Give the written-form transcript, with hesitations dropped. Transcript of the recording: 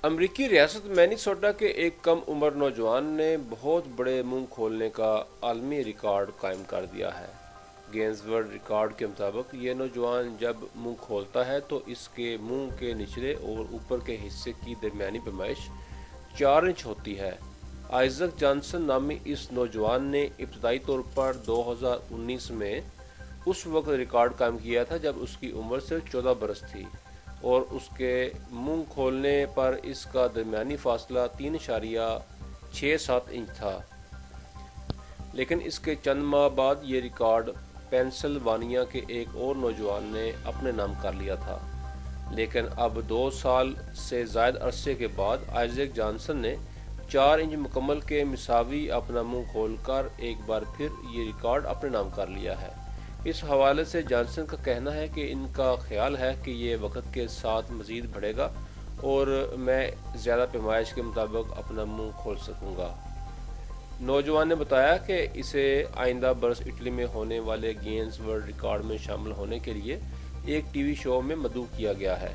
امریکی ریاست مینیسوٹا کے ایک کم عمر نوجوان نے بہت بڑے منہ کھولنے کا عالمی ریکارڈ قائم کر دیا ہے۔ گینز ورلڈ ریکارڈ کے مطابق یہ نوجوان جب منہ کھولتا ہے تو اس کے منہ کے نچلے اور اوپر کے حصے کی درمیانی پیمائش 4 انچ ہوتی ہے۔ آئزک جانسن نامی اس نوجوان نے ابتدائی طور پر 2019 میں اس وقت ریکارڈ قائم کیا تھا جب اس کی عمر صرف 14 برس تھی اور اس کے منہ کھولنے پر اس کا درمیانی فاصلہ 3.67 انچ تھا، لیکن اس کے چند ماہ بعد یہ ریکارڈ پینسلوانیا کے ایک اور نوجوان نے اپنے نام کر لیا تھا۔ لیکن اب 2 سال سے زائد عرصے کے بعد آئزک جانسن نے 4 انچ مکمل کے مساوی اپنا منہ کھول کر ایک بار پھر یہ ریکارڈ اپنے نام کر لیا ہے۔ اس حوالے سے جانسن کا کہنا ہے کہ ان کا خیال ہے کہ یہ وقت کے ساتھ مزید بڑھے گا اور میں زیادہ پیمائش کے مطابق اپنا منہ کھول سکوں گا۔ نوجوان نے بتایا کہ اسے آئندہ برس اٹلی میں ہونے والے گینز ورلڈ ریکارڈ میں شامل ہونے کے لیے ایک ٹی وی شو میں مدعو کیا گیا ہے۔